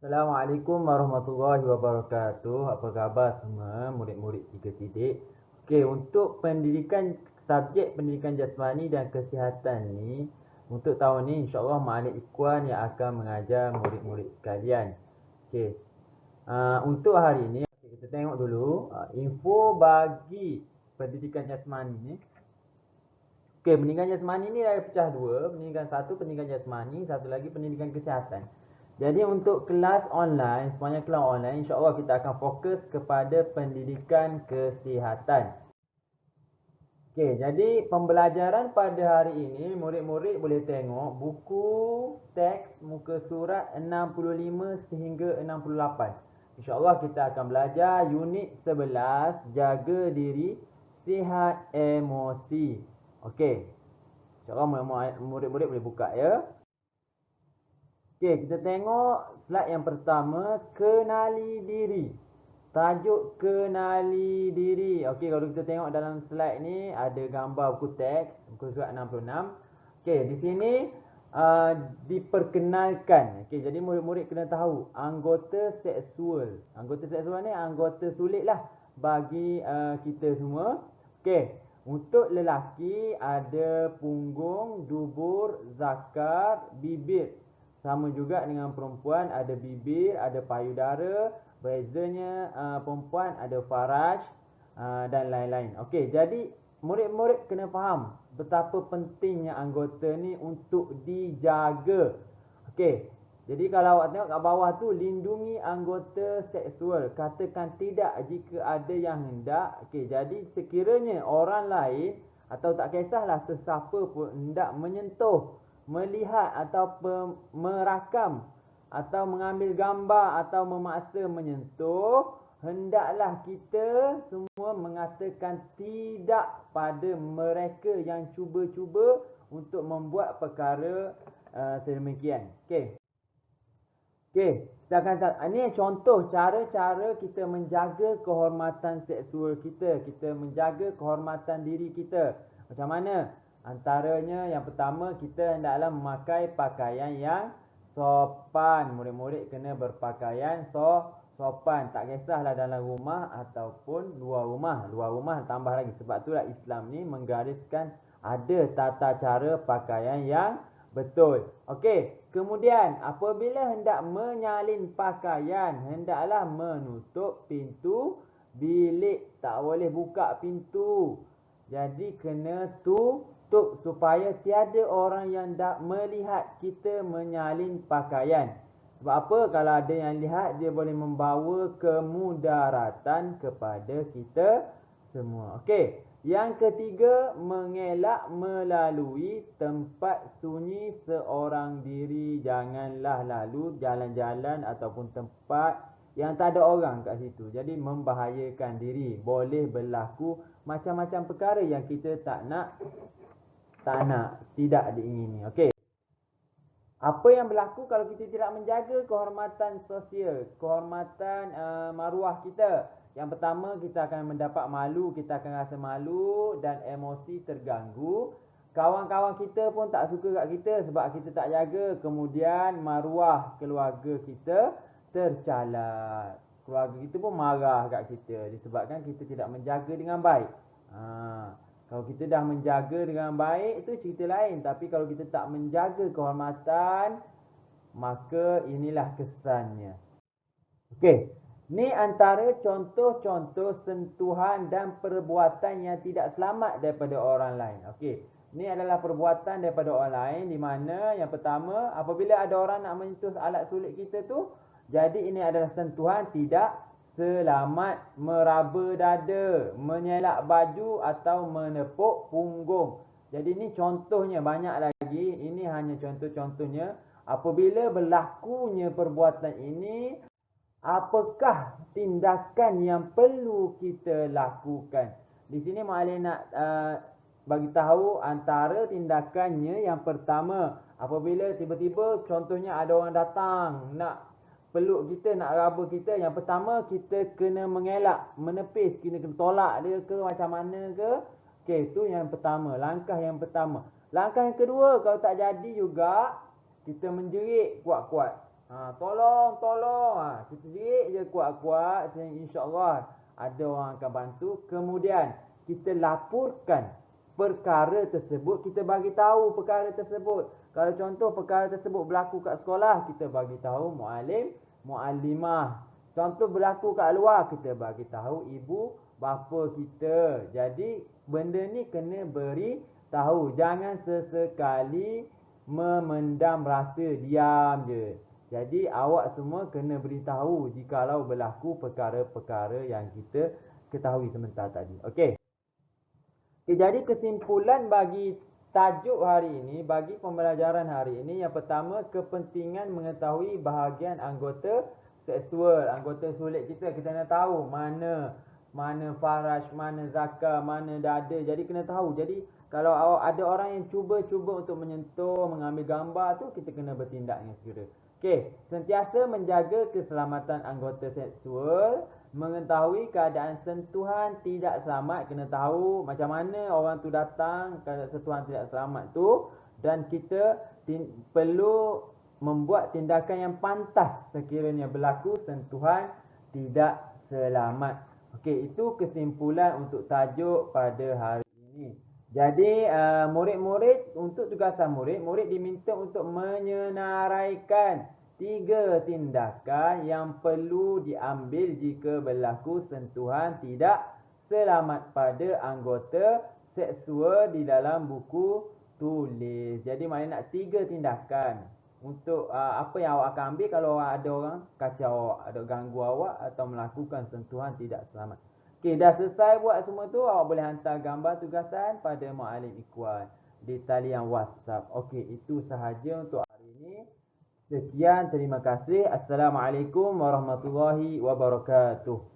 Assalamualaikum warahmatullahi wabarakatuh. Apa khabar semua murid-murid Tiga Sidik? Okey, untuk subjek pendidikan jasmani dan kesihatan ni, untuk tahun ni insya-Allah Ma'alif Ikhwan yang akan mengajar murid-murid sekalian. Okey. Untuk hari ni kita tengok dulu info bagi pendidikan jasmani ni. Okey, pendidikan jasmani ni ada pecah dua, pendidikan satu pendidikan jasmani, satu lagi pendidikan kesihatan. Jadi untuk kelas online, semuanya kelas online, insya-Allah kita akan fokus kepada pendidikan kesihatan. Okey, jadi pembelajaran pada hari ini murid-murid boleh tengok buku teks muka surat 65 sehingga 68. Insya-Allah kita akan belajar unit 11, jaga diri, sihat emosi. Okey. InsyaAllah murid-murid boleh buka ya. Okey, kita tengok slide yang pertama, kenali diri. Tajuk kenali diri. Okey, kalau kita tengok dalam slide ni ada gambar buku teks, muka surat 66. Okey, di sini diperkenalkan. Okey, jadi murid-murid kena tahu anggota seksual. Anggota seksual ni anggota sulit lah bagi kita semua. Okey. Untuk lelaki ada punggung, dubur, zakar, bibir. Sama juga dengan perempuan ada bibir, ada payudara. Bezanya perempuan ada faraj dan lain-lain. Okey, jadi murid-murid kena faham betapa pentingnya anggota ni untuk dijaga. Okey. Jadi kalau awak tengok kat bawah tu, lindungi anggota seksual. Katakan tidak jika ada yang hendak. Okey, jadi sekiranya orang lain atau tak kisahlah sesiapa pun hendak menyentuh, melihat atau merakam atau mengambil gambar atau memaksa menyentuh, hendaklah kita semua mengatakan tidak pada mereka yang cuba-cuba untuk membuat perkara sedemikian. Okey. Okey, kita akan ini contoh cara-cara kita menjaga kehormatan seksual kita, kita menjaga kehormatan diri kita. Macam mana? Antaranya yang pertama, kita hendaklah memakai pakaian yang sopan. Murid-murid kena berpakaian sopan. Tak kisahlah dalam rumah ataupun luar rumah. Luar rumah tambah lagi. Sebab itulah Islam ni menggariskan ada tata cara pakaian yang betul. Okey, kemudian apabila hendak menyalin pakaian, hendaklah menutup pintu bilik. Tak boleh buka pintu. Jadi kena tutup supaya tiada orang yang melihat kita menyalin pakaian. Sebab apa? Kalau ada yang lihat, dia boleh membawa kemudaratan kepada kita semua. Okey. Yang ketiga, mengelak melalui tempat sunyi seorang diri. Janganlah lalu jalan-jalan ataupun tempat yang tak ada orang kat situ. Jadi membahayakan diri. Boleh berlaku macam-macam perkara yang kita tak nak, tidak diingini. Okey. Apa yang berlaku kalau kita tidak menjaga kehormatan sosial, kehormatan maruah kita? Yang pertama, kita akan mendapat malu, kita akan rasa malu dan emosi terganggu. Kawan-kawan kita pun tak suka kat kita sebab kita tak jaga. Kemudian maruah keluarga kita tercalat. Keluarga kita pun marah kat kita disebabkan kita tidak menjaga dengan baik. Kalau kita dah menjaga dengan baik, itu cerita lain. Tapi kalau kita tak menjaga kehormatan, maka inilah kesannya. Okey. Ni antara contoh-contoh sentuhan dan perbuatan yang tidak selamat daripada orang lain. Okey. Ni adalah perbuatan daripada orang lain di mana yang pertama, apabila ada orang nak menyentuh alat sulit kita tu, jadi ini adalah sentuhan tidak selamat. Meraba dada, menyelak baju atau menepuk punggung. Jadi ni contohnya, banyak lagi. Ini hanya contoh-contohnya. Apabila berlakunya perbuatan ini, apakah tindakan yang perlu kita lakukan? Di sini Ma'alif nak bagi tahu antara tindakannya. Yang pertama, apabila tiba-tiba contohnya ada orang datang nak peluk kita, nak raba kita, yang pertama kita kena mengelak, menepis, kena tolak dia ke macam mana ke. Okey, itu yang pertama, langkah yang pertama. Langkah yang kedua, kalau tak jadi juga, kita menjerit kuat-kuat. Tolong, tolong. Kita jerit je kuat-kuat, insya-Allah ada orang akan bantu. Kemudian kita laporkan perkara tersebut, kita bagi tahu perkara tersebut. Kalau contoh perkara tersebut berlaku kat sekolah, kita bagi tahu muallim, muallimah. Contoh berlaku kat luar, kita bagi tahu ibu bapa kita. Jadi benda ni kena beri tahu. Jangan sesekali memendam rasa, diam je. Jadi awak semua kena beritahu jikalau berlaku perkara-perkara yang kita ketahui sebentar tadi. Okey. Jadi kesimpulan bagi tajuk hari ini, bagi pembelajaran hari ini, yang pertama, kepentingan mengetahui bahagian anggota seksual, anggota sulit kita. Kita nak tahu mana faraj, mana zakar, mana dada. Jadi kena tahu. Jadi kalau ada orang yang cuba untuk menyentuh, mengambil gambar tu, kita kena bertindak dengan segera. Okey, sentiasa menjaga keselamatan anggota seksual, mengetahui keadaan sentuhan tidak selamat, kena tahu macam mana orang tu datang, keadaan sentuhan tidak selamat tu, dan kita perlu membuat tindakan yang pantas sekiranya berlaku sentuhan tidak selamat. Okey, itu kesimpulan untuk tajuk pada hari ini. Jadi murid-murid, untuk tugasan murid diminta untuk menyenaraikan 3 tindakan yang perlu diambil jika berlaku sentuhan tidak selamat pada anggota seksual di dalam buku tulis. Jadi maknanya nak 3 tindakan untuk apa yang awak akan ambil kalau ada orang kacau awak, ada ganggu awak atau melakukan sentuhan tidak selamat. Okey, dah selesai buat semua tu, awak boleh hantar gambar tugasan pada Muallim Ikhwan di talian WhatsApp. Okey, itu sahaja untuk hari ini. Sekian, terima kasih. Assalamualaikum warahmatullahi wabarakatuh.